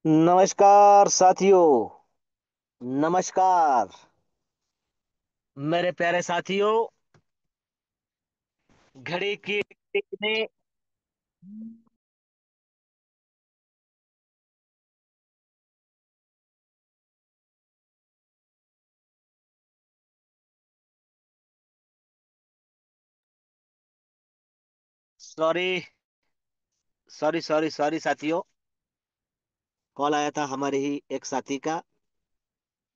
नमस्कार साथियों। नमस्कार मेरे प्यारे साथियों। घड़ी की टिक ने सॉरी सॉरी सॉरी सॉरी साथियों। कॉल आया था हमारे ही एक साथी का।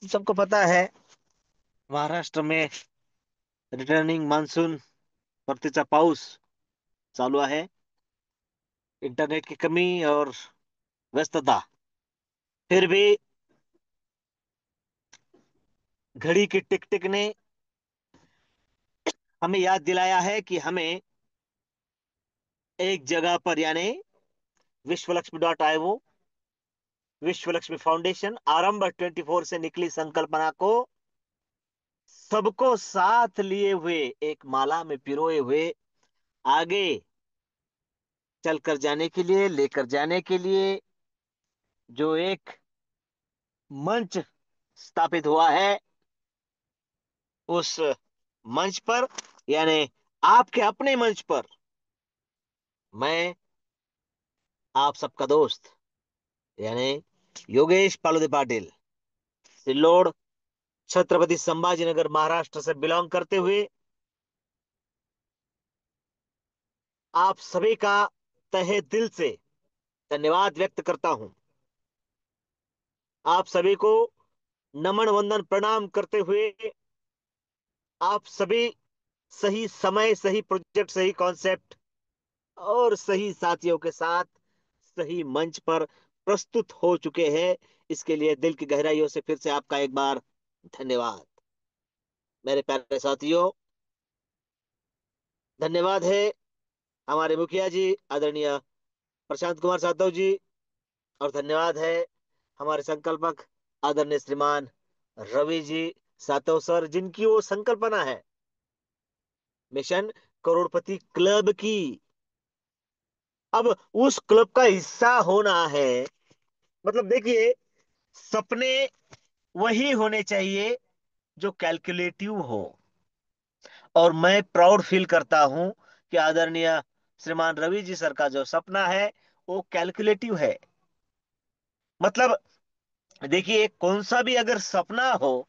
सबको पता है, महाराष्ट्र में रिटर्निंग मान्सून, परतीचा पाऊस चालू आहे। इंटरनेट की कमी और व्यस्तता, फिर भी घड़ी की टिक टिक ने हमें याद दिलाया है कि हमें एक जगह पर, यानी विश्वलक्ष्मी.io, विश्व लक्ष्मी फाउंडेशन आरंभ 24 से निकली संकल्पना को सबको साथ लिए हुए, एक माला में पिरोए हुए, आगे चलकर जाने के लिए, लेकर जाने के लिए जो एक मंच स्थापित हुआ है, उस मंच पर, यानी आपके अपने मंच पर, मैं आप सबका दोस्त, यानी योगेश पालुदे पाटिल, सिल्लोड, छत्रपति संभाजीनगर, महाराष्ट्र से बिलोंग करते हुए आप सभी का तहे दिल से धन्यवाद व्यक्त करता हूं। आप सभी को नमन वंदन प्रणाम करते हुए, आप सभी सही समय, सही प्रोजेक्ट, सही कॉन्सेप्ट और सही साथियों के साथ सही मंच पर प्रस्तुत हो चुके हैं। इसके लिए दिल की गहराइयों से फिर से आपका एक बार धन्यवाद। मेरे प्यारे साथियों, धन्यवाद है हमारे मुखिया जी, आदरणीय प्रशांत कुमार सातव जी, और धन्यवाद है हमारे संकल्पक, आदरणीय श्रीमान रवि जी सातव सर, जिनकी वो संकल्पना है मिशन करोड़पति क्लब की। अब उस क्लब का हिस्सा होना है, मतलब देखिए, सपने वही होने चाहिए जो कैलकुलेटिव हो। और मैं प्राउड फील करता हूं कि आदरणीय श्रीमान रवि जी सर का जो सपना है वो कैलकुलेटिव है। मतलब देखिए, कौन सा भी अगर सपना हो,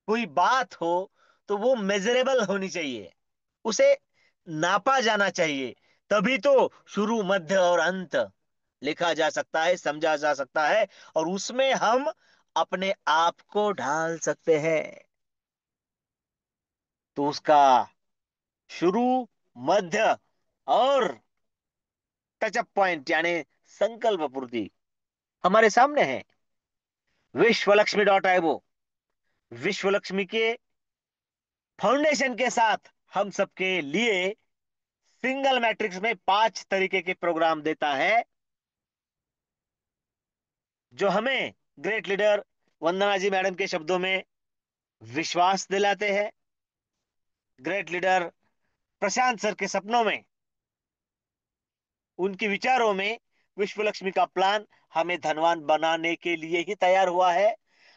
कोई बात हो, तो वो मेजरेबल होनी चाहिए, उसे नापा जाना चाहिए। तभी तो शुरू, मध्य और अंत लिखा जा सकता है, समझा जा सकता है, और उसमें हम अपने आप को ढाल सकते हैं। तो उसका शुरू, मध्य और टचअप पॉइंट, यानी संकल्प पूर्ति हमारे सामने है। विश्वलक्ष्मी.io, विश्व लक्ष्मी के फाउंडेशन के साथ हम सबके लिए सिंगल मैट्रिक्स में 5 तरीके के प्रोग्राम देता है, जो हमें ग्रेट लीडर वंदना जी मैडम के शब्दों में विश्वास दिलाते हैं, ग्रेट लीडर प्रशांत सर के सपनों में, उनके विचारों में विश्व लक्ष्मी का प्लान हमें धनवान बनाने के लिए ही तैयार हुआ है।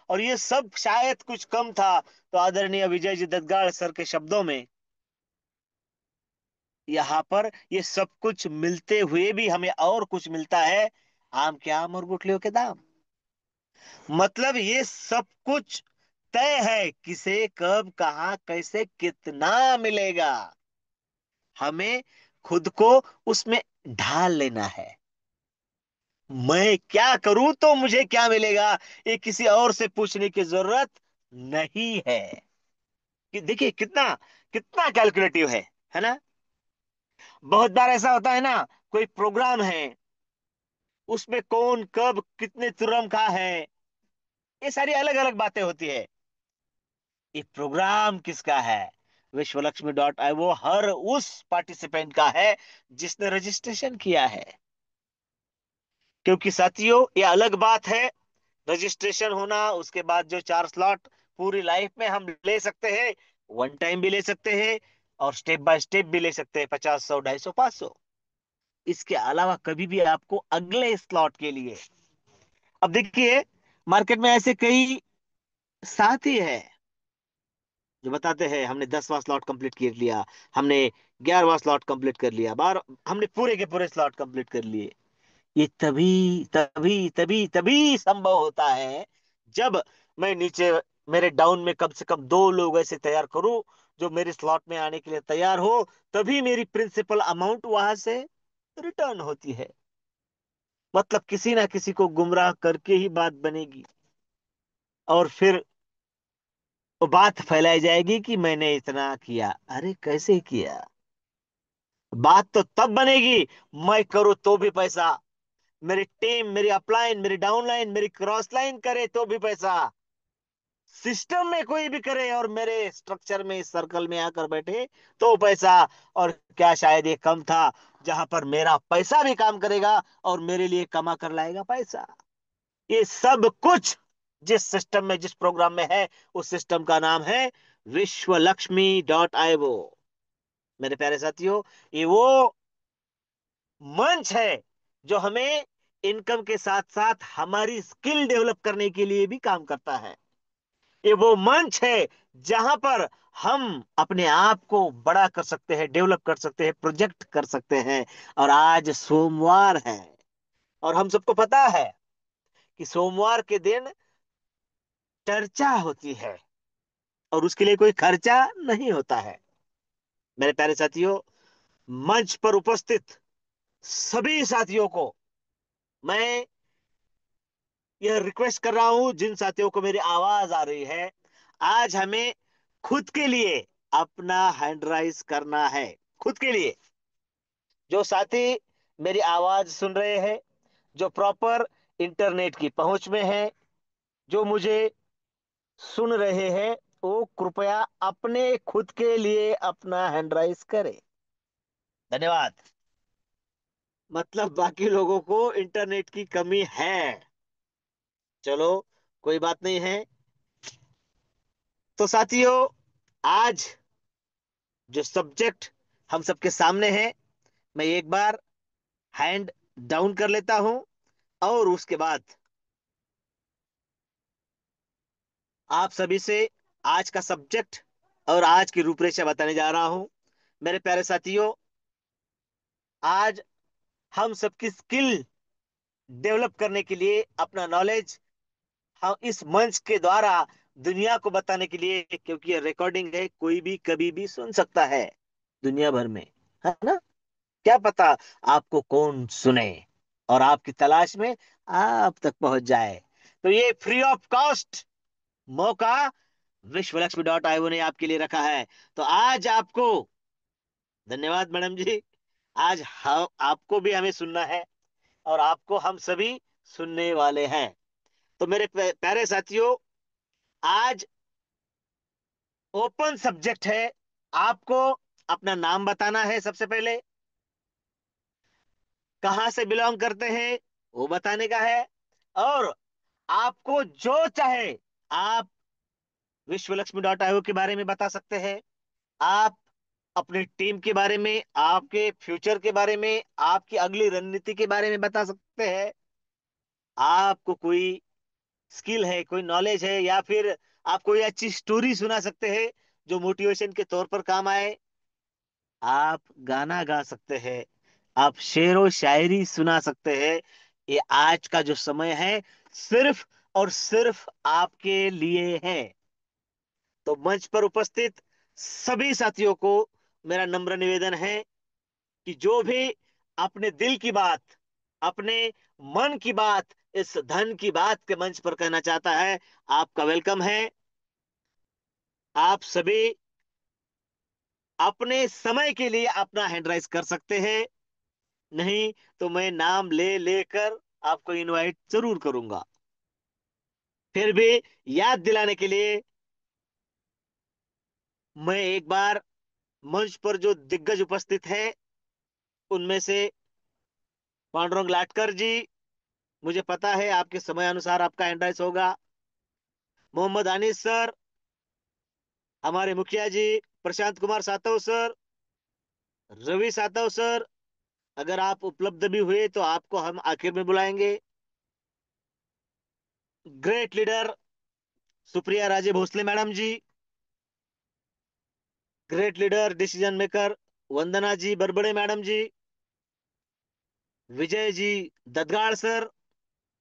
और ये सब शायद कुछ कम था तो आदरणीय विजय जी दत्तगाड़ सर के शब्दों में, यहाँ पर ये सब कुछ मिलते हुए भी हमें और कुछ मिलता है, आम के आम और गुठलियों के दाम। मतलब ये सब कुछ तय है, किसे कब कहां कैसे कितना मिलेगा, हमें खुद को उसमें ढाल लेना है। मैं क्या करूं तो मुझे क्या मिलेगा, ये किसी और से पूछने की जरूरत नहीं है। कि देखिए कितना कितना कैलकुलेटिव है ना। बहुत बार ऐसा होता है ना, कोई प्रोग्राम है, उसमें कौन कब कितने तुरंग का है, ये सारी अलग अलग बातें होती है। ये प्रोग्राम किसका है? विश्वलक्ष्मी.io वो हर उस पार्टिसिपेंट का है जिसने रजिस्ट्रेशन किया है। क्योंकि साथियों, ये अलग बात है रजिस्ट्रेशन होना, उसके बाद जो 4 स्लॉट पूरी लाइफ में हम ले सकते हैं, वन टाइम भी ले सकते हैं और स्टेप बाय स्टेप भी ले सकते हैं, 50, 100, 250, 500। इसके अलावा कभी भी आपको अगले स्लॉट के लिए अब देखिए, मार्केट में ऐसे कई साथी है जो बताते हैं हमने 10वां स्लॉट कंप्लीट कर लिया, हमने 11वां स्लॉट कंप्लीट कर लिया, बार हमने पूरे के पूरे स्लॉट कंप्लीट कर लिए। ये तभी तभी तभी तभी संभव होता है जब मैं नीचे मेरे डाउन में कम से कम दो लोग ऐसे तैयार करूं जो मेरे स्लॉट में आने के लिए तैयार हो। तभी मेरी प्रिंसिपल अमाउंट वहां से रिटर्न होती है। मतलब किसी ना किसी को गुमराह करके ही बात बनेगी, और फिर वो बात फैलाई जाएगी कि मैंने इतना किया। अरे कैसे किया? बात तो तब बनेगी मैं करूँ तो भी पैसा, मेरी टीम, मेरी अपलाइन, मेरी डाउनलाइन, मेरी क्रॉस लाइन करे तो भी पैसा, सिस्टम में कोई भी करे और मेरे स्ट्रक्चर में, इस सर्कल में आकर बैठे तो पैसा। और क्या शायद ये कम था, जहां पर मेरा पैसा भी काम करेगा और मेरे लिए कमा कर लाएगा पैसा। ये सब कुछ जिस सिस्टम में, जिस प्रोग्राम में है, उस सिस्टम का नाम है विश्वलक्ष्मी.io। मेरे प्यारे साथियों, ये वो मंच है जो हमें इनकम के साथ साथ हमारी स्किल डेवलप करने के लिए भी काम करता है। ये वो मंच है जहां पर हम अपने आप को बड़ा कर सकते हैं, डेवलप कर सकते हैं, प्रोजेक्ट कर सकते हैं। और आज सोमवार है और हम सबको पता है कि सोमवार के दिन चर्चा होती है और उसके लिए कोई खर्चा नहीं होता है। मेरे प्यारे साथियों, मंच पर उपस्थित सभी साथियों को मैं यह रिक्वेस्ट कर रहा हूं, जिन साथियों को मेरी आवाज आ रही है, आज हमें खुद के लिए अपना हैंड राइज करना है। खुद के लिए। जो साथी मेरी आवाज सुन रहे हैं, जो प्रॉपर इंटरनेट की पहुंच में है, जो मुझे सुन रहे हैं, वो कृपया अपने खुद के लिए अपना हैंड राइज करें। धन्यवाद। मतलब बाकी लोगों को इंटरनेट की कमी है। चलो, कोई बात नहीं है। तो साथियों, आज जो सब्जेक्ट हम सबके सामने है, मैं एक बार हैंड डाउन कर लेता हूं और उसके बाद आप सभी से आज का सब्जेक्ट और आज की रूपरेखा बताने जा रहा हूं। मेरे प्यारे साथियों, आज हम सबकी स्किल डेवलप करने के लिए, अपना नॉलेज हम इस मंच के द्वारा दुनिया को बताने के लिए, क्योंकि ये रिकॉर्डिंग है, कोई भी कभी भी सुन सकता है दुनिया भर में, है ना? क्या पता आपको कौन सुने और आपकी तलाश में आप तक पहुंच जाए। तो ये फ्री ऑफ कॉस्ट मौका विश्वलक्ष्मी.io ने आपके लिए रखा है। तो आज आपको, धन्यवाद मैडम जी, आज आपको भी हमें सुनना है और आपको हम सभी सुनने वाले हैं। तो मेरे प्यारे साथियों, आज ओपन सब्जेक्ट है। आपको अपना नाम बताना है सबसे पहले, कहां से बिलोंग करते हैं वो बताने का है, और आपको जो चाहे आप विश्वलक्ष्मी.io के बारे में बता सकते हैं। आप अपनी टीम के बारे में, आपके फ्यूचर के बारे में, आपकी अगली रणनीति के बारे में बता सकते हैं। आपको कोई स्किल है, कोई नॉलेज है, या फिर आप कोई अच्छी स्टोरी सुना सकते हैं जो मोटिवेशन के तौर पर काम आए। आप गाना गा सकते हैं, आप शेर व शायरी सुना सकते हैं। ये आज का जो समय है, सिर्फ और सिर्फ आपके लिए है। तो मंच पर उपस्थित सभी साथियों को मेरा नम्र निवेदन है कि जो भी अपने दिल की बात, अपने मन की बात इस धन की बात के मंच पर कहना चाहता है, आपका वेलकम है। आप सभी अपने समय के लिए अपना हैंड राइज कर सकते हैं। नहीं तो मैं नाम ले लेकर आपको इनवाइट जरूर करूंगा। फिर भी याद दिलाने के लिए मैं एक बार मंच पर जो दिग्गज उपस्थित हैं, उनमें से पांडुरंग लाटकर जी, मुझे पता है आपके समय अनुसार आपका हैंड राइज होगा। मोहम्मद अनीस सर, हमारे मुखिया जी प्रशांत कुमार सातव सर, रवि सातव सर, अगर आप उपलब्ध भी हुए तो आपको हम आखिर में बुलाएंगे। Great leader Supriya Raje Bhosale madam जी, ग्रेट लीडर डिसीजन मेकर वंदना जी बरबड़े मैडम जी, विजय जी ददगाड़ सर,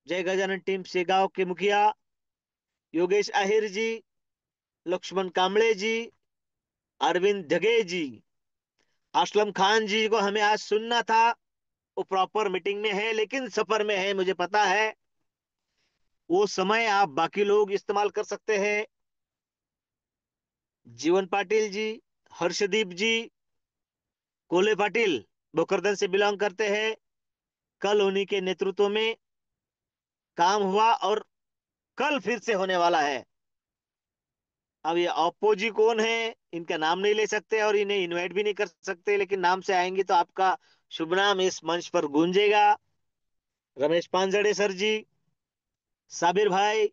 जय गजानन टीम से गांव के मुखिया योगेश आहिर जी, लक्ष्मण कांबळे जी, अरविंद धगे जी, असलम खान जी को हमें आज सुनना था, वो प्रॉपर मीटिंग में है लेकिन सफर में है, मुझे पता है। वो समय आप बाकी लोग इस्तेमाल कर सकते हैं। जीवन पाटिल जी, हर्षदीप जी, कोले पाटिल बोकरदन से बिलोंग करते हैं। कल उन्हीं के नेतृत्व में काम हुआ और कल फिर से होने वाला है। अब ये अपोजी कौन है, इनका नाम नहीं ले सकते और इन्हें इनवाइट भी नहीं कर सकते, लेकिन नाम से आएंगे तो आपका शुभ नाम इस मंच पर गूंजेगा। रमेश पांजड़े सर जी, साबिर भाई,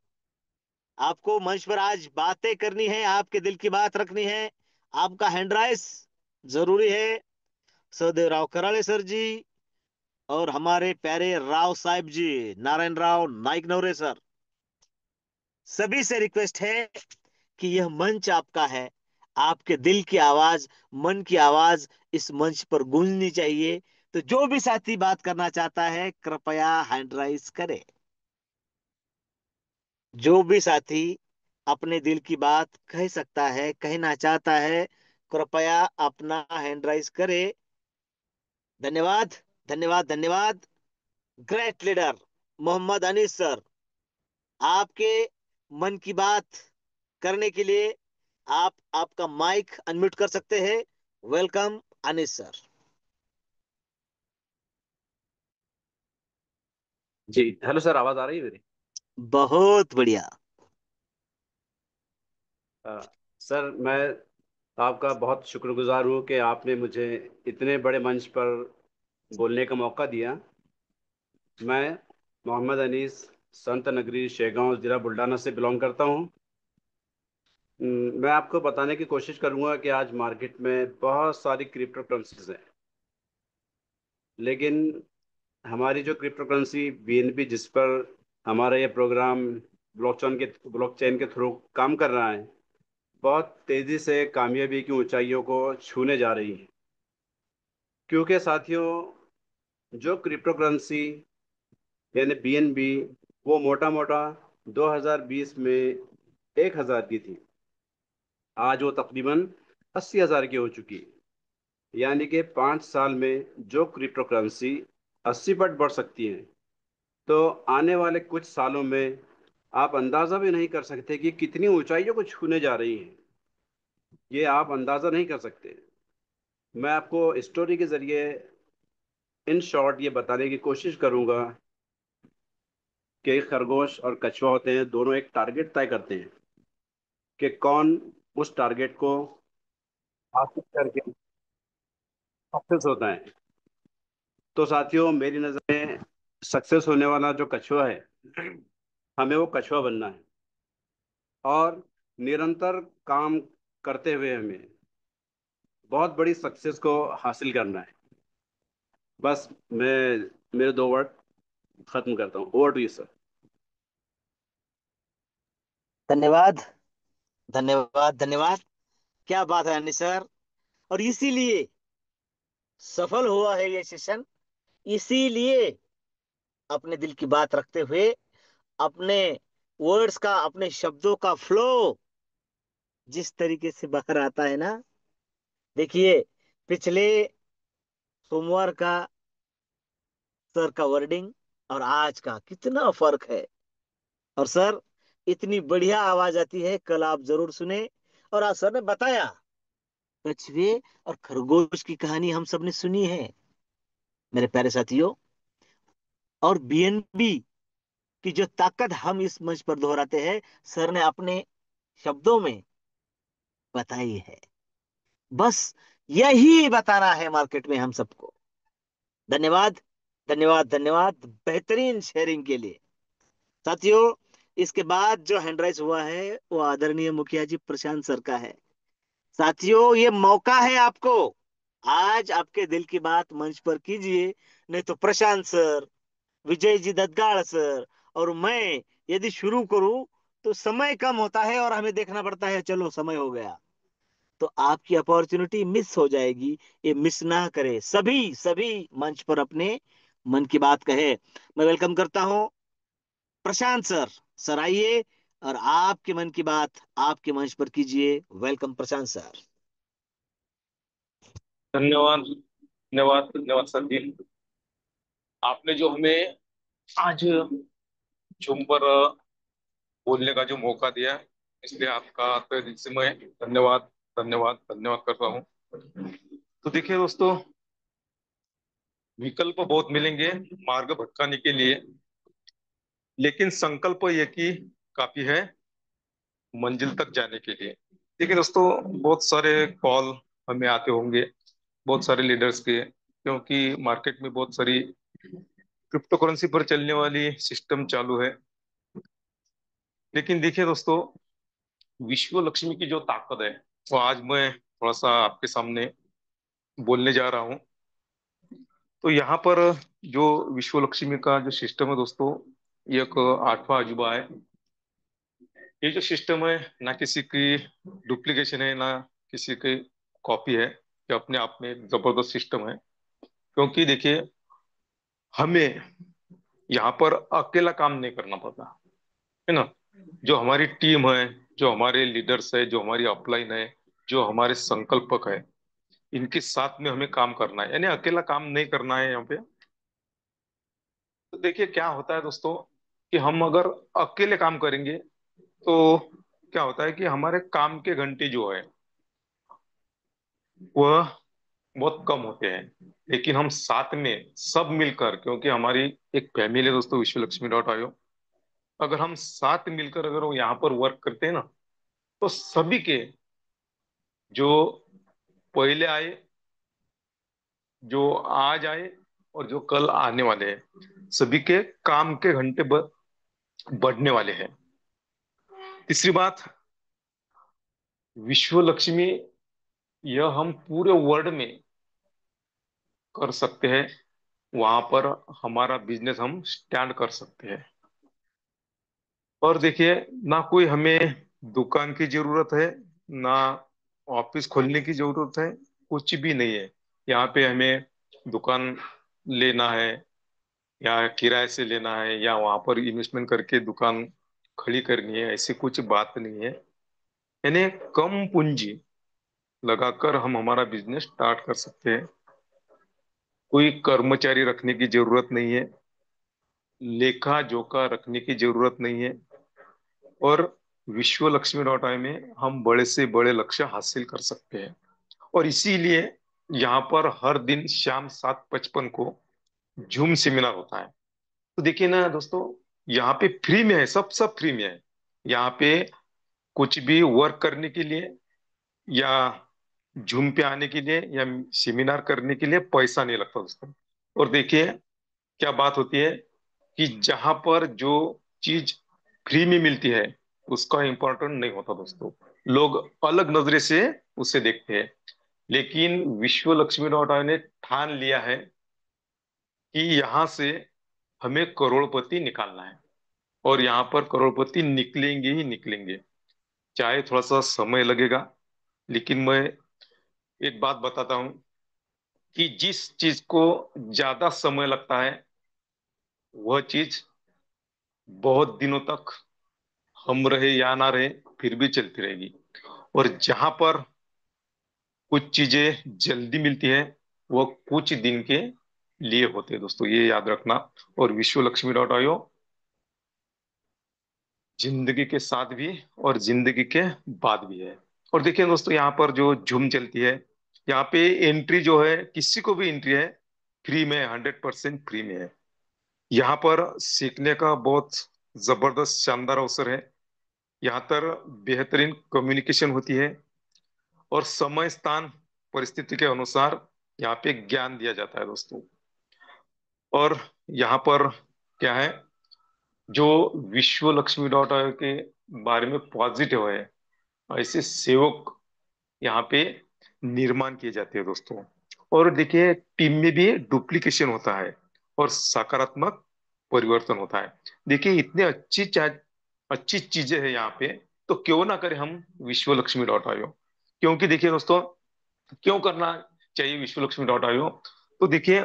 आपको मंच पर आज बातें करनी है, आपके दिल की बात रखनी है, आपका हैंड राइस जरूरी है। सदेव राव कराले सर जी और हमारे प्यारे राव साहब जी, नारायण राव नाइक नवरे सर, सभी से रिक्वेस्ट है कि यह मंच आपका है। आपके दिल की आवाज, मन की आवाज इस मंच पर गूंजनी चाहिए। तो जो भी साथी बात करना चाहता है कृपया हैंड राइज करे। जो भी साथी अपने दिल की बात कह सकता है, कहना चाहता है, कृपया अपना हैंड राइज करे। धन्यवाद, धन्यवाद, धन्यवाद। Great leader Mohammad Anees sir, आपके मन की बात करने के लिए आप आपका माइक अनम्यूट कर सकते हैं। Welcome Anees sir. जी हेलो सर, आवाज आ रही है मेरी? बहुत बढ़िया। सर, मैं आपका बहुत शुक्रगुजार हूँ कि आपने मुझे इतने बड़े मंच पर बोलने का मौका दिया। मैं मोहम्मद अनीस संत नगरी शेगांव ज़िला बुल्ढाना से बिलोंग करता हूँ। मैं आपको बताने की कोशिश करूँगा कि आज मार्केट में बहुत सारी क्रिप्टो करेंसीज हैं, लेकिन हमारी जो क्रिप्टो करेंसी बीएनबी, जिस पर हमारा ये प्रोग्राम ब्लॉकचेन के थ्रू काम कर रहा है, बहुत तेजी से कामयाबी की ऊंचाइयों को छूने जा रही है। क्योंकि साथियों, जो क्रिप्टो करेंसी यानी बीएनबी, वो मोटा मोटा 2020 में 1,000 की थी। आज वो तकरीबन 80,000 की हो चुकी है। यानी कि 5 साल में जो क्रिप्टो करेंसी 80 पट बढ़ सकती है, तो आने वाले कुछ सालों में आप अंदाजा भी नहीं कर सकते कि कितनी ऊंचाइयों को छूने जा रही है। ये आप अंदाजा नहीं कर सकते। मैं आपको स्टोरी के जरिए इन शॉर्ट ये बताने की कोशिश करूंगा कि खरगोश और कछुआ होते हैं, दोनों एक टारगेट तय करते हैं कि कौन उस टारगेट को हासिल करके सक्सेस होता है। तो साथियों, मेरी नज़र में सक्सेस होने वाला जो कछुआ है, हमें वो कछुआ बनना है और निरंतर काम करते हुए हमें बहुत बड़ी सक्सेस को हासिल करना है। बस मैं मेरे 2 वर्ड खत्म करता हूँ। Over to you sir. धन्यवाद, धन्यवाद, धन्यवाद। क्या बात है अनिस सर। और इसीलिए सफल हुआ है ये सेशन। इसीलिए अपने दिल की बात रखते हुए अपने वर्ड्स का, अपने शब्दों का फ्लो जिस तरीके से बाहर आता है ना, देखिए, पिछले सोमवार का सर का वर्डिंग और आज का कितना फर्क है। और सर, इतनी बढ़िया आवाज आती है, कल आप जरूर सुने। और आज सर ने बताया, कछुए और खरगोश की कहानी हम सबने सुनी है मेरे प्यारे साथियों। और बीएनबी की जो ताकत हम इस मंच पर दोहराते हैं, सर ने अपने शब्दों में बताई है। बस यही बताना है मार्केट में हम सबको। धन्यवाद, धन्यवाद, धन्यवाद बेहतरीन शेयरिंग के लिए। साथियों, इसके बाद जो हैंडराइज हुआ है वो आदरणीय मुखिया जी प्रशांत सर का है। साथियों, ये मौका है आपको, आज आपके दिल की बात मंच पर कीजिए। नहीं तो प्रशांत सर, विजय जी ददगाड़ सर और मैं यदि शुरू करूं तो समय कम होता है और हमें देखना पड़ता है चलो समय हो गया, तो आपकी अपॉर्चुनिटी मिस हो जाएगी। ये मिस ना करे, सभी सभी मंच पर अपने मन की बात कहे। मैं वेलकम करता हूं प्रशांत सर। सर आइए और आपके मन की बात आपके मंच पर कीजिए। वेलकम प्रशांत सर। धन्यवाद धन्यवाद धन्यवाद सर जी। आपने जो हमें आज जूम पर बोलने का जो मौका दिया है, इसलिए आपका तहे दिल से मैं धन्यवाद धन्यवाद धन्यवाद करता हूँ। तो देखिए दोस्तों, विकल्प बहुत मिलेंगे मार्ग भटकाने के लिए, लेकिन संकल्प एक ही काफी है मंजिल तक जाने के लिए। देखिए दोस्तों, बहुत सारे कॉल हमें आते होंगे बहुत सारे लीडर्स के, क्योंकि मार्केट में बहुत सारी क्रिप्टो करेंसी पर चलने वाली सिस्टम चालू है। लेकिन देखिए दोस्तों, विश्व लक्ष्मी की जो ताकत है वो आज मैं थोड़ा सा आपके सामने बोलने जा रहा हूँ। तो यहाँ पर जो विश्व लक्ष्मी का जो सिस्टम है दोस्तों, ये एक आठवां अजूबा है। ये जो सिस्टम है ना किसी की डुप्लीकेशन है ना किसी की कॉपी है, ये अपने आप में एक जबरदस्त सिस्टम है। क्योंकि देखिए, हमें यहाँ पर अकेला काम नहीं करना पड़ता, है ना। जो हमारी टीम है, जो हमारे लीडर्स है, जो हमारी अपलाइन है, जो हमारे संकल्पक है, इनके साथ में हमें काम करना है, यानी अकेला काम नहीं करना है यहाँ पे। तो देखिए क्या होता है दोस्तों, कि हम अगर अकेले काम करेंगे तो क्या होता है कि हमारे काम के घंटे जो है वह बहुत कम होते हैं। लेकिन हम साथ में सब मिलकर, क्योंकि हमारी एक फैमिली है दोस्तों विश्वलक्ष्मी.io, अगर हम साथ मिलकर अगर वो यहाँ पर वर्क करते हैं ना, तो सभी के जो पहले आए, जो आज आए और जो कल आने वाले हैं, सभी के काम के घंटे बढ़ने वाले हैं। तीसरी बात, विश्व लक्ष्मी यह हम पूरे वर्ल्ड में कर सकते हैं। वहां पर हमारा बिजनेस हम स्टैंड कर सकते हैं। और देखिए, ना कोई हमें दुकान की जरूरत है, ना ऑफिस खोलने की जरूरत है, कुछ भी नहीं है। यहाँ पे हमें दुकान लेना है या किराए से लेना है या वहां पर इन्वेस्टमेंट करके दुकान खड़ी करनी है, ऐसी कुछ बात नहीं है। यानी कम पूंजी लगाकर हम हमारा बिजनेस स्टार्ट कर सकते हैं। कोई कर्मचारी रखने की जरूरत नहीं है, लेखा जोखा रखने की जरूरत नहीं है। और विश्वलक्ष्मी.ai में हम बड़े से बड़े लक्ष्य हासिल कर सकते हैं। और इसीलिए यहाँ पर हर दिन शाम 7:55 को जूम सेमिनार होता है। तो देखिए ना दोस्तों, यहाँ पे फ्री में है, सब फ्री में है। यहाँ पे कुछ भी वर्क करने के लिए या जूम पे आने के लिए या सेमिनार करने के लिए पैसा नहीं लगता दोस्तों। और देखिए क्या बात होती है, कि जहां पर जो चीज फ्री में मिलती है उसका इम्पोर्टेंट नहीं होता दोस्तों। लोग अलग नजरे से उसे देखते हैं। लेकिन विश्वलक्ष्मी.ai ने ठान लिया है कि यहाँ से हमें करोड़पति निकालना है, और यहाँ पर करोड़पति निकलेंगे ही निकलेंगे, चाहे थोड़ा सा समय लगेगा। लेकिन मैं एक बात बताता हूँ, कि जिस चीज को ज्यादा समय लगता है वह चीज बहुत दिनों तक, हम रहे या ना रहे, फिर भी चलती रहेगी। और जहां पर कुछ चीजें जल्दी मिलती है वह कुछ दिन के लिए होते हैं दोस्तों, ये याद रखना। और विश्वलक्ष्मी.io जिंदगी के साथ भी और जिंदगी के बाद भी है। और देखिए दोस्तों, यहाँ पर जो झूम चलती है, यहाँ पे एंट्री जो है, किसी को भी एंट्री है, फ्री में, 100% फ्री में है। यहाँ पर सीखने का बहुत जबरदस्त शानदार अवसर है। यहाँ पर बेहतरीन कम्युनिकेशन होती है, और समय स्थान परिस्थिति के अनुसार यहाँ पे ज्ञान दिया जाता है दोस्तों। और यहाँ पर क्या है, जो विश्वलक्ष्मी.io के बारे में पॉजिटिव है, ऐसे सेवक यहाँ पे निर्माण किए जाते हैं दोस्तों। और देखिए, टीम में भी डुप्लीकेशन होता है और सकारात्मक परिवर्तन होता है। देखिए इतने अच्छी चीजें हैं यहाँ पे, तो क्यों ना करें हम विश्व लक्ष्मी डॉट आईओ। क्योंकि देखिए दोस्तों, क्यों करना चाहिए विश्व लक्ष्मी डॉट आईओ? तो देखिए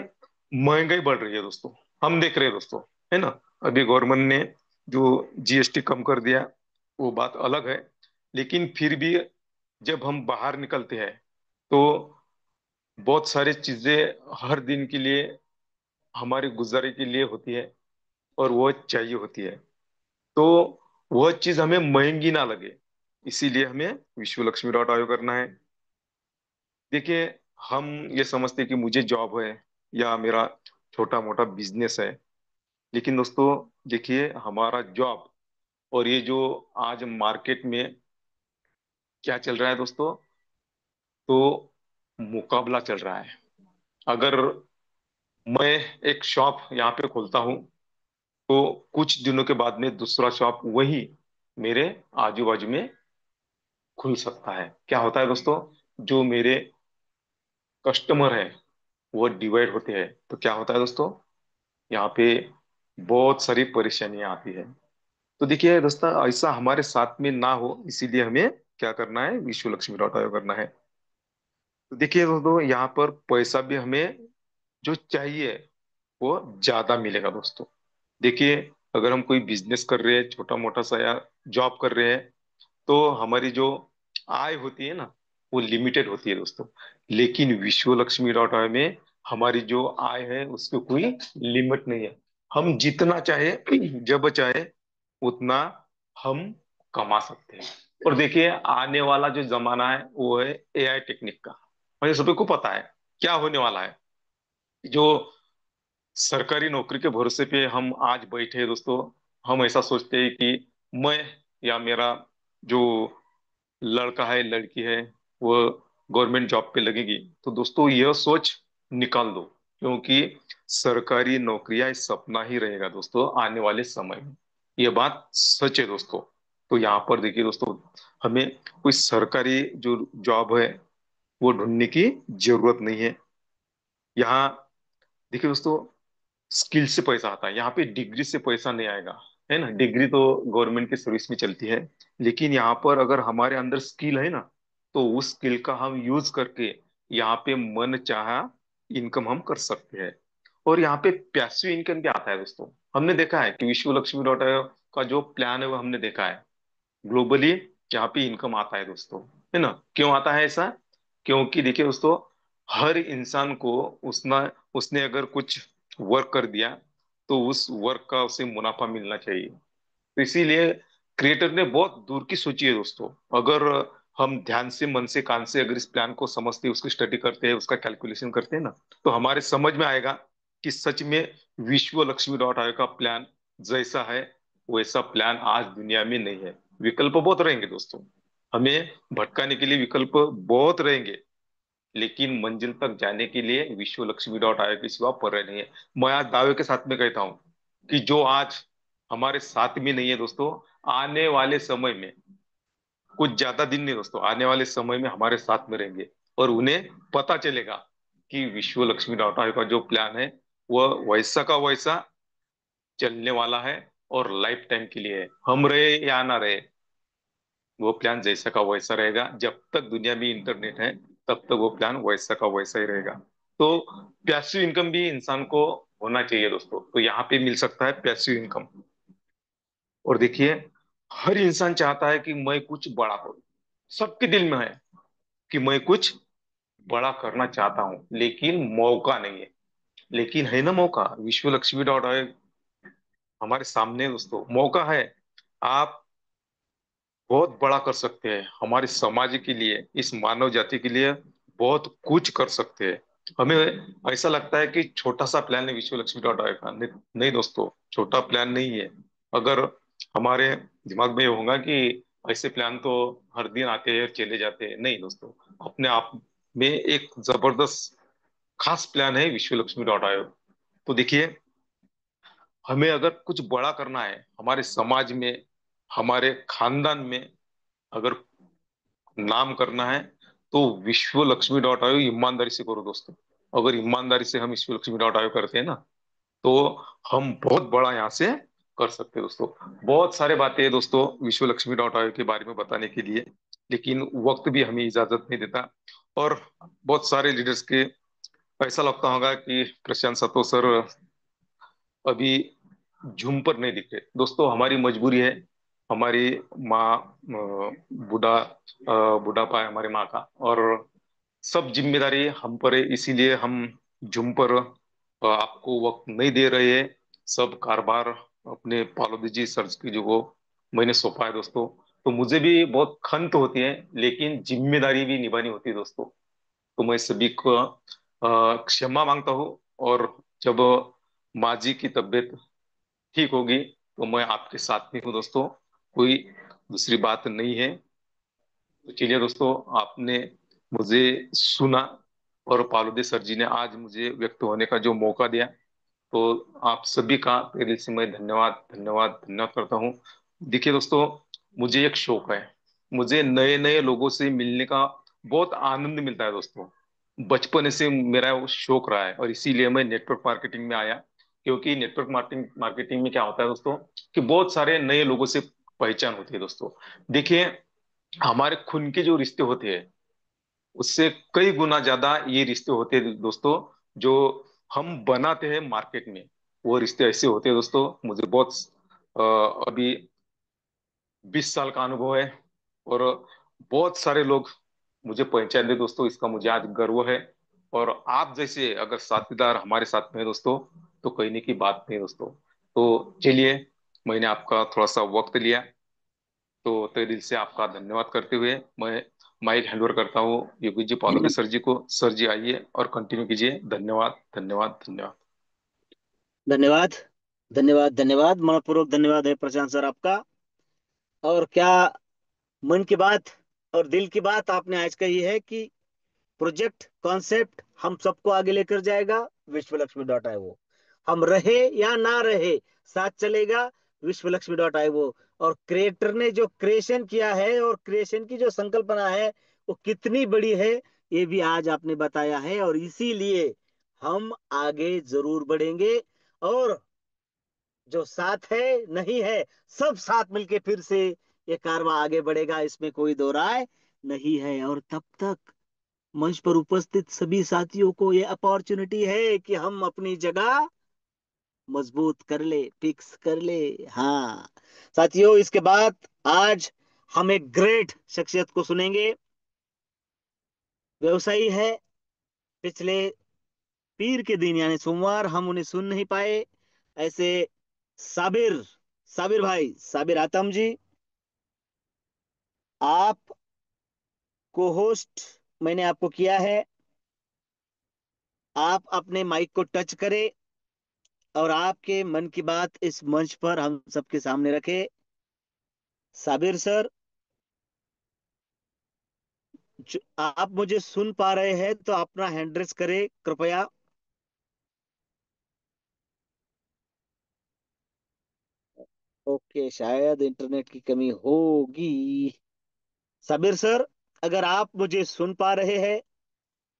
महंगाई बढ़ रही है दोस्तों, हम देख रहे हैं दोस्तों, है ना। अभी गवर्नमेंट ने जो जीएसटी कम कर दिया, वो बात अलग है, लेकिन फिर भी जब हम बाहर निकलते हैं तो बहुत सारी चीजें हर दिन के लिए, हमारी गुजारे के लिए होती है, और वो चाहिए होती है। तो वह चीज हमें महंगी ना लगे, इसीलिए हमें विश्व लक्ष्मी डॉट आयो करना है। देखिए हम ये समझते हैं कि मुझे जॉब है या मेरा छोटा मोटा बिजनेस है, लेकिन दोस्तों देखिए हमारा जॉब और ये जो आज मार्केट में क्या चल रहा है दोस्तों, तो मुकाबला चल रहा है। अगर मैं एक शॉप यहाँ पे खोलता हूँ, तो कुछ दिनों के बाद में दूसरा शॉप वही मेरे आजू बाजू में खुल सकता है। क्या होता है दोस्तों, जो मेरे कस्टमर है वो डिवाइड होते हैं, तो क्या होता है दोस्तों, यहाँ पे बहुत सारी परेशानियां आती है। तो देखिए दोस्तों ऐसा हमारे साथ में ना हो, इसीलिए हमें क्या करना है, विश्व लक्ष्मी डॉट आयोग करना है। तो देखिए दोस्तों यहाँ पर पैसा भी हमें जो चाहिए वो ज्यादा मिलेगा दोस्तों। देखिए अगर हम कोई बिजनेस कर रहे हैं, छोटा मोटा सा या जॉब कर रहे हैं, तो हमारी जो आय होती है ना, वो लिमिटेड होती है दोस्तों। लेकिन विश्व लक्ष्मी डॉट आय में हमारी जो आय है उसको कोई लिमिट नहीं है। हम जितना चाहे जब चाहे उतना हम कमा सकते हैं। और देखिए आने वाला जो जमाना है वो है एआई टेक्निक का। मुझे सभी को पता है क्या होने वाला है। जो सरकारी नौकरी के भरोसे पे हम आज बैठे हैं दोस्तों, हम ऐसा सोचते हैं कि मैं या मेरा जो लड़का है लड़की है वो गवर्नमेंट जॉब पे लगेगी। तो दोस्तों यह सोच निकाल दो, क्योंकि सरकारी नौकरियां इस सपना ही रहेगा दोस्तों आने वाले समय में। यह बात सच है दोस्तों। तो यहाँ पर देखिए दोस्तों, हमें कोई सरकारी जो जॉब है वो ढूंढने की जरूरत नहीं है। यहाँ देखिए दोस्तों, स्किल से पैसा आता है, यहाँ पे डिग्री से पैसा नहीं आएगा, है ना। डिग्री तो गवर्नमेंट की सर्विस में चलती है, लेकिन यहाँ पर अगर हमारे अंदर स्किल है ना, तो उस स्किल का हम यूज करके यहाँ पे मन चाहा इनकम हम कर सकते हैं। और यहाँ पे पैसिव इनकम भी आता है दोस्तों। हमने देखा है कि विश्व लक्ष्मी डॉट का जो प्लान है वो हमने देखा है ग्लोबली, यहाँ पे इनकम आता है दोस्तों, है ना। क्यों आता है ऐसा? क्योंकि देखिए दोस्तों, हर इंसान को उसना उसने अगर कुछ वर्क कर दिया, तो उस वर्क का उसे मुनाफा मिलना चाहिए। तो इसीलिए क्रिएटर ने बहुत दूर की सोची है दोस्तों। अगर हम ध्यान से मन से कान से अगर इस प्लान को समझते हैं, उसकी स्टडी करते हैं, उसका कैलकुलेशन करते हैं ना, तो हमारे समझ में आएगा कि सच में विश्व लक्ष्मी डॉट आयोग का प्लान जैसा है वैसा प्लान आज दुनिया में नहीं है। विकल्प बहुत रहेंगे दोस्तों, हमें भटकाने के लिए विकल्प बहुत रहेंगे, लेकिन मंजिल तक जाने के लिए विश्व लक्ष्मी डॉट आयोग के सिवा पर नहीं है। मैं आज दावे के साथ में कहता हूँ कि जो आज हमारे साथ में नहीं है दोस्तों, आने वाले समय में, कुछ ज्यादा दिन नहीं दोस्तों, आने वाले समय में हमारे साथ में रहेंगे। और उन्हें पता चलेगा कि विश्व लक्ष्मी डॉट आयोग का जो प्लान है वह वैसा का वैसा चलने वाला है, और लाइफ टाइम के लिए है। हम रहे या ना रहे, वो प्लान जैसा का वैसा रहेगा। जब तक दुनिया में इंटरनेट है तब तक वो प्लान वैसा का वैसा ही रहेगा। तो पैसिव इनकम भी इंसान को होना चाहिए दोस्तों। तो यहाँ पे मिल सकता है पैसिव इनकम। और देखिए हर इंसान चाहता है कि मैं कुछ बड़ा करूं, सबके दिल में है कि मैं कुछ बड़ा करना चाहता हूं, लेकिन मौका नहीं है। लेकिन है ना मौका, विश्व लक्ष्मी डॉट हमारे सामने है दोस्तों, मौका है। आप बहुत बड़ा कर सकते हैं, हमारे समाज के लिए, इस मानव जाति के लिए बहुत कुछ कर सकते हैं। हमें ऐसा लगता है कि छोटा सा प्लान है विश्व लक्ष्मी डॉट आयोग का। नहीं, नहीं दोस्तों, छोटा प्लान नहीं है। अगर हमारे दिमाग में ये होगा कि ऐसे प्लान तो हर दिन आते हैं और चले जाते हैं, नहीं दोस्तों, अपने आप में एक जबरदस्त खास प्लान है विश्व लक्ष्मी डॉट आयोग। तो देखिए हमें अगर कुछ बड़ा करना है हमारे समाज में, हमारे खानदान में, अगर नाम करना है, तो विश्व लक्ष्मी डॉट आयो ईमानदारी से करो दोस्तों। अगर ईमानदारी से हम विश्व लक्ष्मी डॉट आयो करते हैं ना, तो हम बहुत बड़ा यहाँ से कर सकते हैं दोस्तों। बहुत सारे बातें हैं दोस्तों विश्व लक्ष्मी डॉट आयोग के बारे में बताने के लिए, लेकिन वक्त भी हमें इजाजत नहीं देता। और बहुत सारे लीडर्स के ऐसा लगता होगा कि प्रशांत सातो सर अभी जूम पर नहीं दिख रहे। दोस्तों हमारी मजबूरी है, हमारी माँ बुढ़ापा है हमारी माँ का, और सब जिम्मेदारी हम पर है, इसीलिए हम जूम पर आपको वक्त नहीं दे रहे हैं। सब कारभार अपने पालोदी जी सर की जो वो मैंने सौंपा है दोस्तों। तो मुझे भी बहुत खंत होती है, लेकिन जिम्मेदारी भी निभानी होती है दोस्तों। तो मैं सभी को क्षमा मांगता हूँ। और जब माँ जी की तबीयत ठीक होगी तो मैं आपके साथ में हूँ दोस्तों, कोई दूसरी बात नहीं है। तो चलिए दोस्तों, आपने मुझे सुना, और पालोदे सर जी ने आज मुझे व्यक्त होने का जो मौका दिया, तो आप सभी का तहे दिल से मैं धन्यवाद धन्यवाद धन्यवाद करता हूँ। देखिए दोस्तों, मुझे एक शौक है, मुझे नए नए लोगों से मिलने का बहुत आनंद मिलता है दोस्तों। बचपन से मेरा वो शौक रहा है, और इसीलिए मैं नेटवर्क मार्केटिंग में आया। क्योंकि नेटवर्क मार्केटिंग मार्केटिंग में क्या होता है दोस्तों, कि बहुत सारे नए लोगों से पहचान होती है दोस्तों। देखिए, हमारे खून के जो रिश्ते होते हैं उससे कई गुना ज्यादा ये रिश्ते होते हैं दोस्तों, जो हम बनाते हैं मार्केट में। वो रिश्ते ऐसे होते हैं दोस्तों, मुझे बहुत अभी 20 साल का अनुभव है, और बहुत सारे लोग मुझे पहचान दे दोस्तों, इसका मुझे आज गर्व है। और आप जैसे अगर साथीदार हमारे साथ में है दोस्तों, तो कहने की बात नहीं दोस्तों। तो चलिए, मैंने आपका थोड़ा सा वक्त लिया, तो तहे दिल से आपका धन्यवाद करते हुए मैं माइक हैंडओवर करता हूँ योगी जी पालोदे सर जी को। सर जी आइए और कंटिन्यू कीजिए। धन्यवाद धन्यवाद धन्यवाद। धन्यवाद धन्यवाद धन्यवाद, मनपूर्वक धन्यवाद है प्रशांत सर आपका। और क्या मन की बात और दिल की बात आपने आज कही है कि प्रोजेक्ट कॉन्सेप्ट हम सबको आगे लेकर जाएगा। विश्व लक्ष्मी डॉट आई वो, हम रहे या ना रहे, साथ चलेगा विश्व लक्ष्मी डॉट आई वो। और क्रिएटर ने जो क्रिएशन किया है और क्रिएशन की जो संकल्पना है वो कितनी बड़ी है, ये भी आज आपने बताया है। और इसीलिए हम आगे जरूर बढ़ेंगे। और जो साथ है नहीं है, सब साथ मिलके फिर से ये कारवां आगे बढ़ेगा, इसमें कोई दो राय नहीं है। और तब तक मंच पर उपस्थित सभी साथियों को ये अपॉर्चुनिटी है कि हम अपनी जगह मजबूत कर ले, फिक्स कर ले। हाँ साथियों, इसके बाद आज हम एक ग्रेट शख्सियत को सुनेंगे। व्यवसायी है। पिछले पीर के दिन यानी सोमवार हम उन्हें सुन नहीं पाए। ऐसे साबिर, साबिर भाई, साबिर आतम जी, आप को होस्ट मैंने आपको किया है। आप अपने माइक को टच करें और आपके मन की बात इस मंच पर हम सबके सामने रखें। साबिर सर, आप मुझे सुन पा रहे हैं तो अपना हैंड रेस करें कृपया। ओके, शायद इंटरनेट की कमी होगी। साबिर सर, अगर आप मुझे सुन पा रहे हैं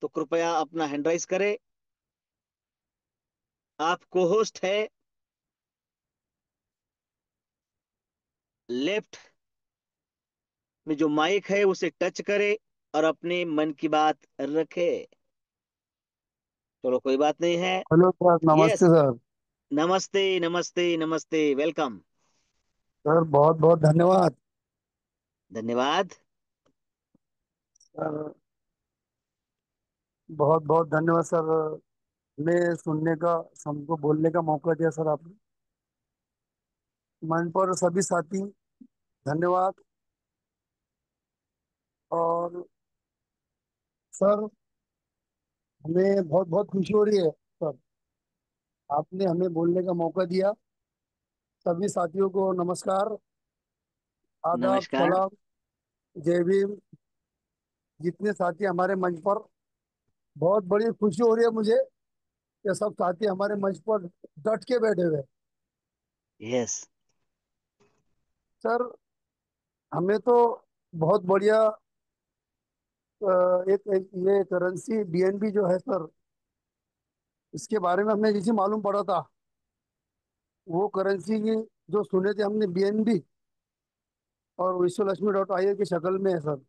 तो कृपया अपना हैंड राइज करें। आप को होस्ट है। लेफ्ट में जो माइक है उसे टच करे और अपने मन की बात रखे। चलो कोई बात नहीं है। हेलो सर, नमस्ते यस, सर। नमस्ते नमस्ते नमस्ते, वेलकम। सर बहुत बहुत धन्यवाद। धन्यवाद। सर बहुत बहुत धन्यवाद सर, हमें सुनने का, हमको बोलने का मौका दिया सर आपने। मंच पर सभी साथी धन्यवाद। और सर, हमें बहुत बहुत खुशी हो रही है सर, आपने हमें बोलने का मौका दिया। सभी साथियों को नमस्कार, आदाब, नमस्कार। सलाम, जय भीम। जितने साथी हमारे मंच पर, बहुत बड़ी खुशी हो रही है मुझे कि सब साथी हमारे मंच पर डट के बैठे हुए हैं। यस। सर, हमें तो बहुत बढ़िया एक ये करेंसी बीएनबी जो है सर, इसके बारे में हमने जैसे मालूम पड़ा था वो करेंसी की जो सुने थे हमने बीएनबी और विश्व लक्ष्मी डॉट आई की शक्ल में है सर।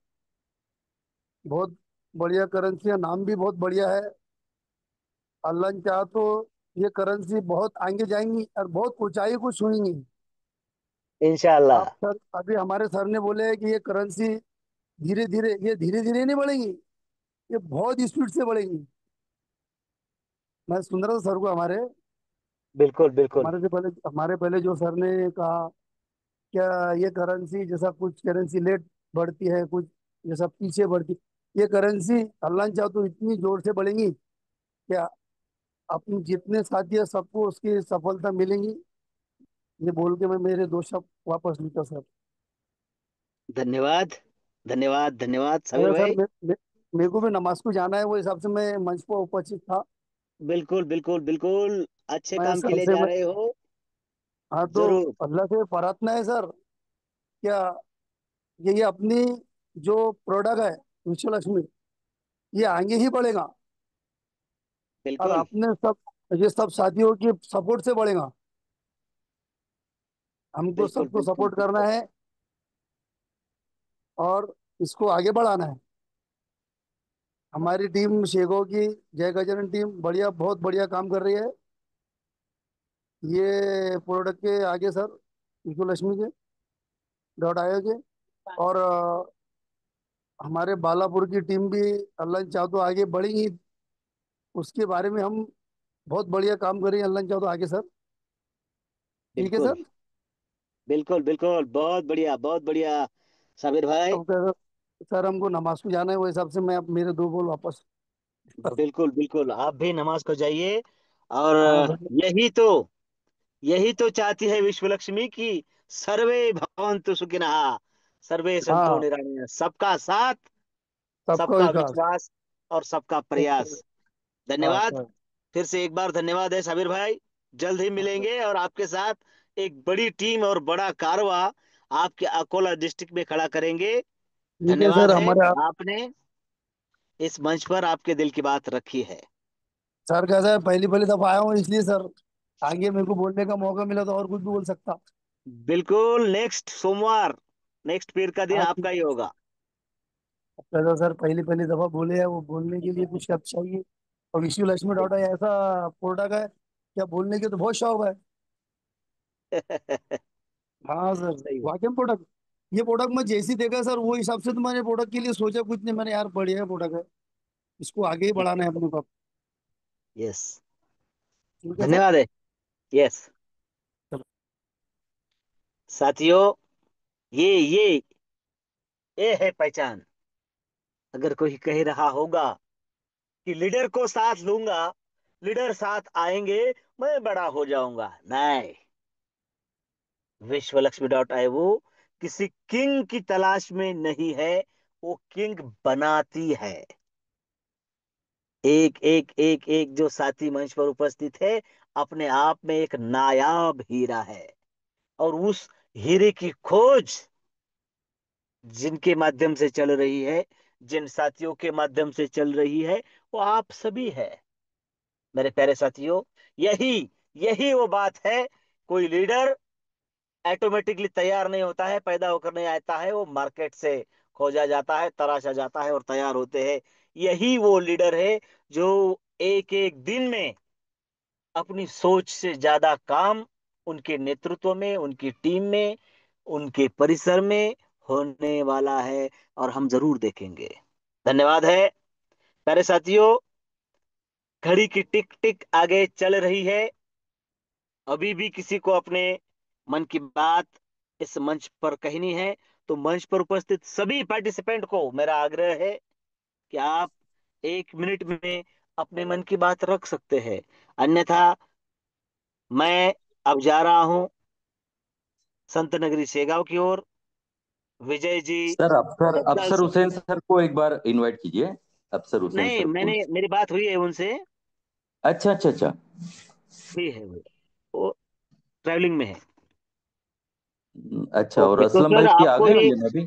बहुत बढ़िया करेंसी है, नाम भी बहुत बढ़िया है। अल्लाह ने चाहा तो ये करेंसी बहुत आगे जाएंगी और बहुत ऊंचाई को छुएंगी। इंशाल्लाह। आप सर, अभी हमारे सर ने बोले हैं कि ये करेंसी धीरे धीरे नहीं बढ़ेंगी, ये बहुत स्पीड से बढ़ेंगी। मैं सुन रहा था सर को, बिल्कुल बिल्कुल। हमारे पहले जो सर ने कहा, क्या ये करेंसी जैसा कुछ करेंसी लेट बढ़ती है, कुछ जैसा पीछे बढ़ती, ये करेंसी अल्लाह ने चाहो तो इतनी जोर से बढ़ेंगी क्या अपने जितने साथी है सबको उसकी सफलता मिलेंगी। ये बोल के मैं मेरे दो शब्द वापस लूटा सर। धन्यवाद धन्यवाद धन्यवाद सबीर अरे सर, भाई। मेरे को भी नमाज को जाना है, वो हिसाब से मैं मंच पर उपस्थित था। बिल्कुल बिल्कुल बिल्कुल। अच्छे मैं काम के सर लिए से जा मैं रहे हो। हाँ, तो जरूर। अल्लाह से प्रार्थना है सर, क्या ये अपनी जो प्रोडक्ट है विश्व लक्ष्मी, ये आगे ही बढ़ेगा और बिल्कुल अपने सब ये सब साथियों की सपोर्ट से बढ़ेगा। हमको बिल्कुल सबको बिल्कुल सपोर्ट करना बिल्कुल। है और इसको आगे बढ़ाना है। हमारी टीम शेखों की, जय गजानन टीम बढ़िया, बहुत बढ़िया काम कर रही है ये प्रोडक्ट के आगे सर, विश्व लक्ष्मी के डॉट आयो के। और हमारे बालापुर की टीम भी अल्लाह ने चाहो तो आगे बढ़ेगी, उसके बारे में हम बहुत बढ़िया काम कर रहे हैं, अल्लाह ने चाहो तो आगे सर। ठीक है बिल्कुल सर। बिल्कुल बिल्कुल। बहुत बढ़िया बहुत बढ़िया सबीर भाई। अब सर हमको नमाज को जाना है, वो हिसाब से मैं अब मेरे दो बोल वापस। बिल्कुल बिल्कुल, आप भी नमाज को जाइए। और हाँ सर। यही तो यही तो चाहती है विश्व लक्ष्मी की। सर्वे भवन्तु सुखिनः, सर्वे सन्तु हाँ, निरामया। सबका साथ, सबका सबका विकास। विश्वास और सबका ओके। प्रयास। हाँ धन्यवाद। सर। फिर से एक बार धन्यवाद है साबिर भाई। जल्द ही हाँ सर। मिलेंगे और आपके साथ एक बड़ी टीम और बड़ा कारवा आपके अकोला डिस्ट्रिक्ट में खड़ा करेंगे। ठीक है सर। धन्यवाद है हमारे आपने इस मंच पर आपके दिल की बात रखी है। सर कैसा है, पहली पहली दफा आया हूँ इसलिए सर आगे मेरे को बोलने का मौका मिला तो और कुछ भी बोल सकता। बिल्कुल, नेक्स्ट सोमवार, नेक्स्ट पीर का दिन हाँ आपका ही होगा। कैसा सर, पहली पहली दफा बोले हैं, वो बोलने के लिए कुछ शब्द चाहिए। और विश्व लक्ष्मी डॉट ऐसा प्रोडक्ट है, क्या बोलने के तो बहुत शौक है। हाँ सर, सही है। वाकई प्रोडक्ट, ये प्रोडक्ट मैं जैसी देखा सर वो हिसाब से तो मैंने प्रोडक्ट के लिए सोचा कुछ नहीं, मैंने यार बढ़िया प्रोडक्ट है, इसको आगे ही बढ़ाना है अपने को। यस। ठीक है सर। धन्यवाद है। यस। चलो। साथियों, ये ये है पहचान। अगर कोई कह रहा होगा कि लीडर को साथ लूंगा, लीडर साथ आएंगे, मैं बड़ा हो जाऊंगा, नहीं। विश्व लक्ष्मी डॉट आई वो किसी किंग की तलाश में नहीं है, वो किंग बनाती है। एक एक एक एक जो साथी मंच पर उपस्थित है, अपने आप में एक नायाब हीरा है। और उस हीरे की खोज जिनके माध्यम से चल रही है, जिन साथियों के माध्यम से चल रही है, वो आप सभी है मेरे प्यारे साथियों। यही यही वो बात है। कोई लीडर ऑटोमेटिकली तैयार नहीं होता है, पैदा होकर नहीं आता है, वो मार्केट से खोजा जाता है, तराशा जाता है और तैयार होते हैं। यही वो लीडर है जो एक एक दिन में अपनी सोच से ज्यादा काम उनके नेतृत्व में, उनकी टीम में, उनके परिसर में होने वाला है। और हम जरूर देखेंगे। धन्यवाद है प्यारे साथियों। घड़ी की टिक टिक आगे चल रही है। अभी भी किसी को अपने मन की बात इस मंच पर कहनी है, तो मंच पर उपस्थित सभी पार्टिसिपेंट को मेरा आग्रह है कि आप 1 मिनट में अपने मन की बात रख सकते हैं। अन्यथा मैं अब जा रहा हूं संत नगरी शेगांव की ओर। विजय जी सर अफसर सिद्दल अफसर से। हुसैन सर को एक बार इनवाइट कीजिए। अफसर हुसैन नहीं, सर को। मेरी बात हुई है उनसे। अच्छा अच्छा अच्छा। हुई है वो ट्रैवलिंग में है। अच्छा, और ओके, तो असलम सर भाई की आ आपको गए ये मिलने अभी?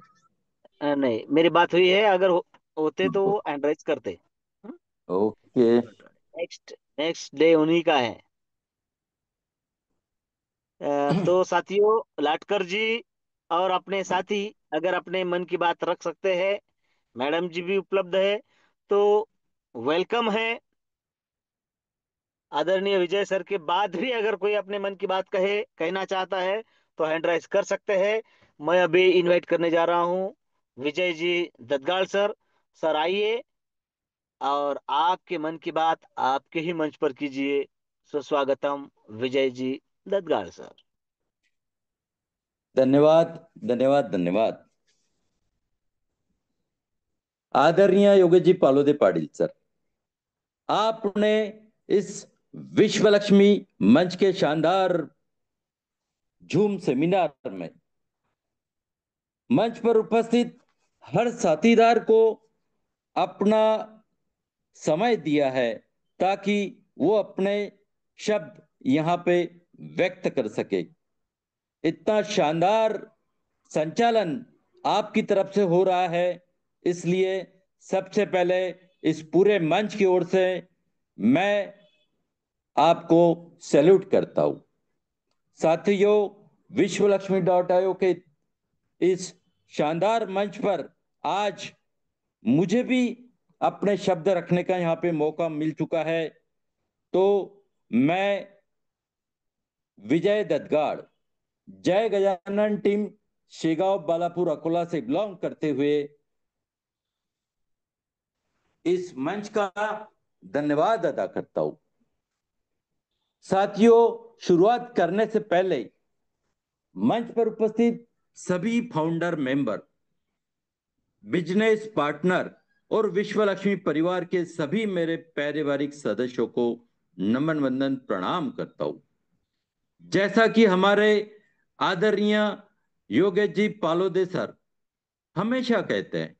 नहीं, मेरी बात हुई है। अगर होते तो वो एंड्राइज करते। ओके। नेक्स्ट नेक्स्ट डे उन्हीं का है। तो साथियों, लाटकर जी और अपने साथी अगर अपने मन की बात रख सकते हैं, मैडम जी भी उपलब्ध है, तो वेलकम है। आदरणीय विजय सर के बाद भी अगर कोई अपने मन की बात कहना चाहता है तो हैंड राइज कर सकते हैं। मैं अभी इनवाइट करने जा रहा हूँ विजय जी ददगाल सर। सर आइए और आपके मन की बात आपके ही मंच पर कीजिए। सुस्वागतम विजय जी ददगाल सर। धन्यवाद, धन्यवाद, धन्यवाद। आदरणीय योगेश जी पालोदे पाटिल सर, आपने इस विश्व लक्ष्मी मंच के शानदार जूम सेमिनार में मंच पर उपस्थित हर साथीदार को अपना समय दिया है ताकि वो अपने शब्द यहाँ पे व्यक्त कर सके। इतना शानदार संचालन आपकी तरफ से हो रहा है, इसलिए सबसे पहले इस पूरे मंच की ओर से मैं आपको सैल्यूट करता हूं। साथियों, विश्वलक्ष्मी.io के इस शानदार मंच पर आज मुझे भी अपने शब्द रखने का यहाँ पे मौका मिल चुका है। तो मैं विजय ददगाड़, जय गजानन टीम, शेगांव, बालापुर, अकोला से बिलोंग करते हुए इस मंच का धन्यवाद अदा करता हूं। साथियों, शुरुआत करने से पहले मंच पर उपस्थित सभी फाउंडर मेंबर, बिजनेस पार्टनर और विश्वलक्ष्मी परिवार के सभी मेरे पारिवारिक सदस्यों को नमन वंदन प्रणाम करता हूं। जैसा कि हमारे आदरणीय योगेश जी पालोदे सर हमेशा कहते हैं,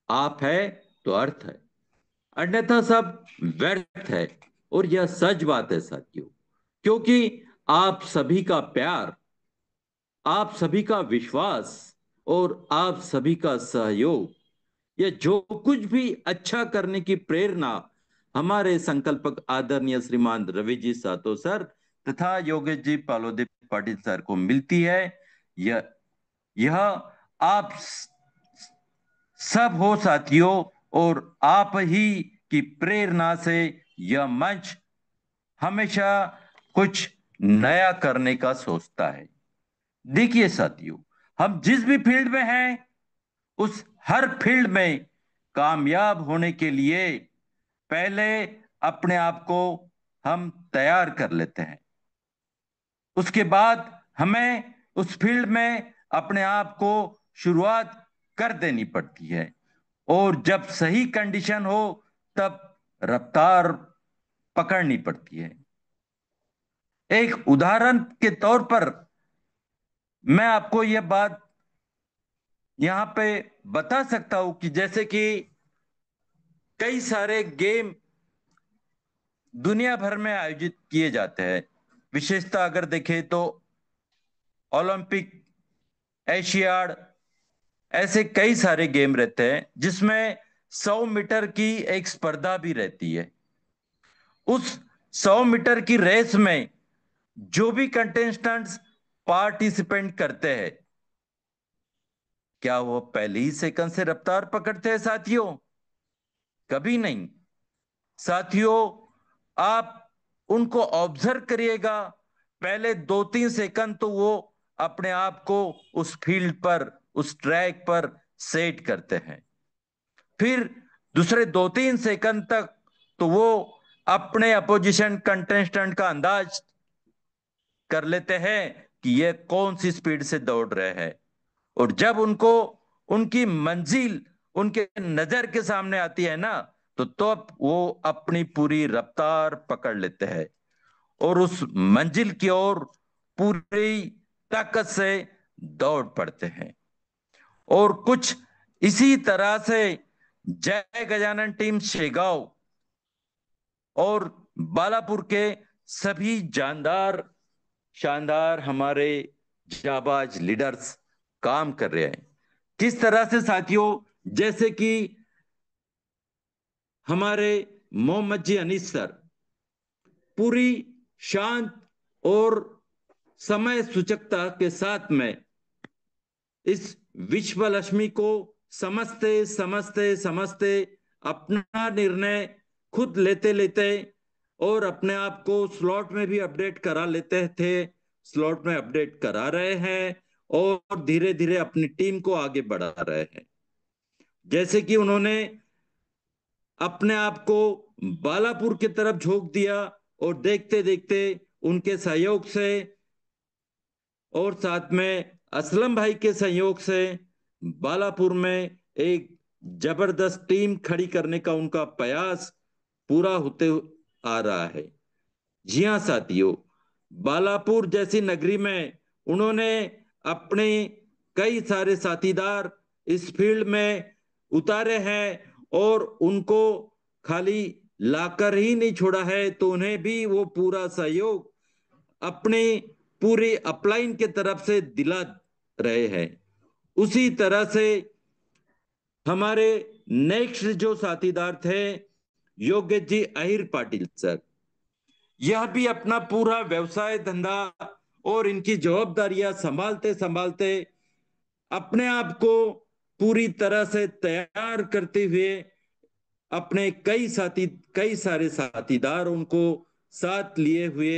आप है तो अर्थ है, अन्यथा सब व्यर्थ है। और यह सच बात है साथियों, क्योंकि आप सभी का प्यार, आप सभी का विश्वास और आप सभी का सहयोग, ये जो कुछ भी अच्छा करने की प्रेरणा हमारे संकल्पक आदरणीय श्रीमान रवि जी सातो सर तथा योगेश जी पालोदे पाटिल सर को मिलती है, यह आप सब हो साथियों। और आप ही की प्रेरणा से यह मंच हमेशा कुछ नया करने का सोचता है। देखिए साथियों, हम जिस भी फील्ड में हैं, उस हर फील्ड में कामयाब होने के लिए पहले अपने आप को हम तैयार कर लेते हैं। उसके बाद हमें उस फील्ड में अपने आप को शुरुआत कर देनी पड़ती है। और जब सही कंडीशन हो तब रफ्तार पकड़नी पड़ती है। एक उदाहरण के तौर पर मैं आपको यह बात यहां पे बता सकता हूं कि जैसे कि कई सारे गेम दुनिया भर में आयोजित किए जाते हैं। विशेषता अगर देखें तो ओलंपिक, एशियाड, ऐसे कई सारे गेम रहते हैं जिसमें 100 मीटर की एक स्पर्धा भी रहती है। उस 100 मीटर की रेस में जो भी कंटेस्टेंट्स पार्टिसिपेंट करते हैं, क्या वो पहले ही सेकंड से रफ्तार पकड़ते हैं साथियों? कभी नहीं। साथियों, आप उनको ऑब्जर्व करिएगा, पहले 2-3 सेकंड तो वो अपने आप को उस फील्ड पर, उस ट्रैक पर सेट करते हैं। फिर दूसरे 2-3 सेकंड तक तो वो अपने अपोजिशन कंटेस्टेंट का अंदाज कर लेते हैं कि ये कौन सी स्पीड से दौड़ रहे हैं। और जब उनको उनकी मंजिल उनके नजर के सामने आती है ना, तो तब वो अपनी पूरी रफ्तार पकड़ लेते हैं और उस मंजिल की ओर पूरी ताकत से दौड़ पड़ते हैं। और कुछ इसी तरह से जय गजानन टीम शेगांव और बालापुर के सभी जानदार शानदार हमारे जाबाज लीडर्स काम कर रहे हैं। किस तरह से साथियों, जैसे कि हमारे मोहम्मद जी अनीस सर पूरी शांत और समय सूचकता के साथ में इस विश्व लक्ष्मी को समझते समझते समझते अपना निर्णय खुद लेते लेते और अपने आप को स्लॉट में भी अपडेट करा लेते थे, स्लॉट में अपडेट करा रहे हैं और धीरे धीरे अपनी टीम को आगे बढ़ा रहे हैं। जैसे कि उन्होंने अपने आप को बालापुर की तरफ झोंक दिया और देखते देखते उनके सहयोग से और साथ में असलम भाई के सहयोग से बालापुर में एक जबरदस्त टीम खड़ी करने का उनका प्रयास पूरा होते आ रहा है। जी हाँ साथियों, बालापुर जैसी नगरी में उन्होंने अपने कई सारे साथीदार इस फील्ड में उतारे हैं और उनको खाली लाकर ही नहीं छोड़ा है, तो उन्हें भी वो पूरा सहयोग अपने पूरे अपलाइन के तरफ से दिला रहे हैं। उसी तरह से हमारे नेक्स्ट जो साथीदार थे योगेश जी अहिर पाटिल सर, यह भी अपना पूरा व्यवसाय धंधा और इनकी जवाबदारियां संभालते संभालते अपने आप को पूरी तरह से तैयार करते हुए अपने कई सारे साथीदार उनको साथ लिए हुए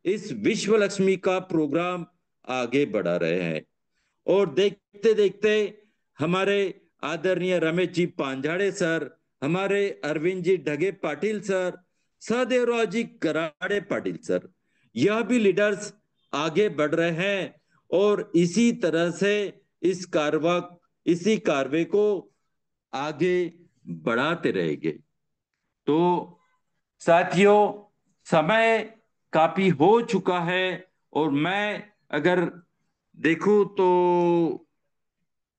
इस विश्व लक्ष्मी का प्रोग्राम आगे बढ़ा रहे हैं। और देखते देखते हमारे आदरणीय रमेश जी पांझाड़े सर, हमारे अरविंद जी ढगे पाटिल सर, सहदेवराव जी कराड़े पाटिल सर, यह भी लीडर्स आगे बढ़ रहे हैं और इसी तरह से इसी कारवे को आगे बढ़ाते रहेंगे। तो साथियों, समय काफी हो चुका है और मैं अगर देखूं तो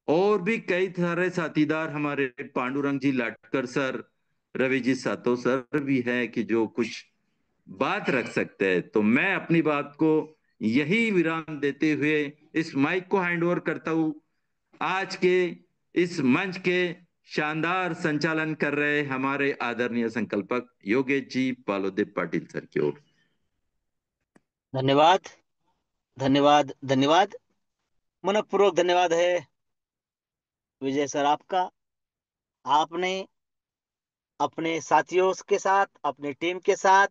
और भी कई सारे साथीदार हमारे पांडुरंग जी लाटकर सर, रवि जी सातो सर भी हैं कि जो कुछ बात रख सकते हैं। तो मैं अपनी बात को यही विराम देते हुए इस माइक को हैंड ओवर करता हूं आज के इस मंच के शानदार संचालन कर रहे हमारे आदरणीय संकल्पक योगेश जी बालोदेव पाटिल सर की ओर। धन्यवाद, धन्यवाद, धन्यवाद, मनपूर्वक धन्यवाद है विजय सर आपका। आपने अपने साथियों के साथ, अपनी टीम के साथ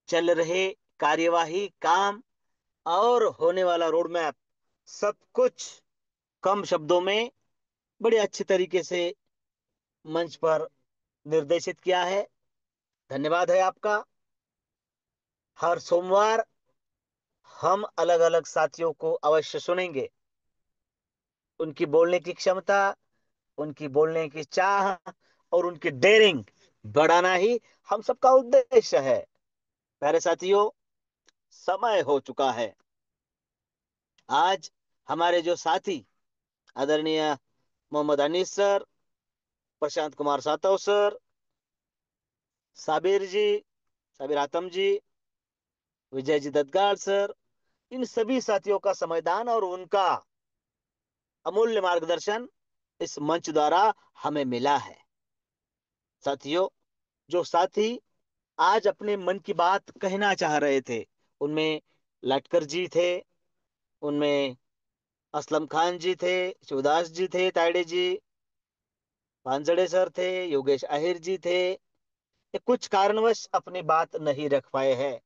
चल रहे कार्यवाही, काम और होने वाला रोड मैप, सब कुछ कम शब्दों में बड़े अच्छे तरीके से मंच पर निर्देशित किया है। धन्यवाद है आपका। हर सोमवार हम अलग अलग साथियों को अवश्य सुनेंगे। उनकी बोलने की क्षमता, उनकी बोलने की चाह और उनकी डेयरिंग बढ़ाना ही हम सबका उद्देश्य है। प्यारे साथियों, समय हो चुका है। आज हमारे जो साथी आदरणीय मोहम्मद अनीस सर, प्रशांत कुमार सातव सर, साबिर जी, साबिर आतम जी, विजय जी दत्तगाड़ सर, इन सभी साथियों का समयदान और उनका अमूल्य मार्गदर्शन इस मंच द्वारा हमें मिला है। साथियों, जो साथी आज अपने मन की बात कहना चाह रहे थे, उनमें लटकर जी थे, उनमें असलम खान जी थे, शिवदास जी थे, तायडे जी, पांजड़े सर थे, योगेश अहिर जी थे। ये कुछ कारणवश अपनी बात नहीं रख पाए हैं।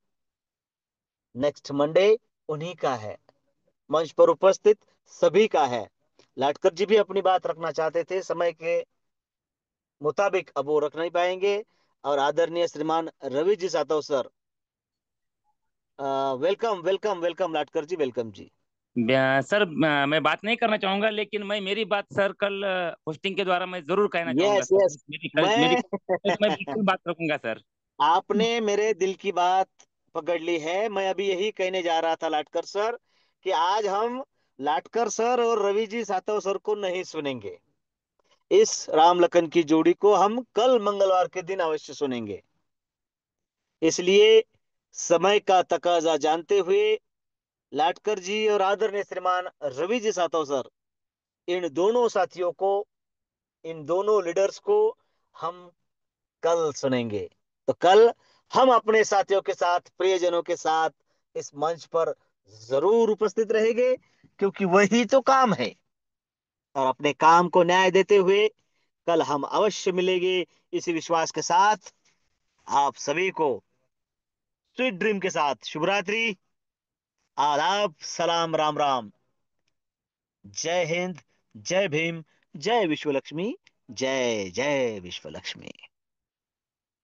नेक्स्ट मंडे उन्हीं का है, मंच पर उपस्थित सभी का है। लाटकर जी भी अपनी बात रखना चाहते थे, समय के मुताबिक अब वो रख नहीं पाएंगे। और आदरणीय श्रीमान Ravi ji Satav sir, welcome welcome welcome Latkar ji, welcome जी। सर, मैं बात नहीं करना चाहूंगा, लेकिन मैं मेरी बात सर कल होस्टिंग के द्वारा मैं जरूर कहना चाहूंगा यस सर। यस, मेरी मैं मैं बिल्कुल बात रखूंगा सर। आपने मेरे दिल की बात पकड़ ली है। मैं अभी यही कहने जा रहा था लाटकर सर, कि आज हम लाटकर सर और रवि जी सातव सर को नहीं सुनेंगे। इस राम लखन की जोड़ी को हम कल मंगलवार के दिन अवश्य सुनेंगे। इसलिए समय का तकाजा जानते हुए लाटकर जी और आदरणीय श्रीमान रवि जी सातव सर, इन दोनों साथियों को, इन दोनों लीडर्स को हम कल सुनेंगे। तो कल हम अपने साथियों के साथ, प्रियजनों के साथ इस मंच पर जरूर उपस्थित रहेंगे, क्योंकि वही तो काम है। और अपने काम को न्याय देते हुए कल हम अवश्य मिलेंगे इसी विश्वास के साथ। आप सभी को स्वीट ड्रीम के साथ शुभ रात्रि, आदाब, सलाम, राम राम। जय हिंद, जय भीम, जय विश्व लक्ष्मी, जय जय विश्व लक्ष्मी।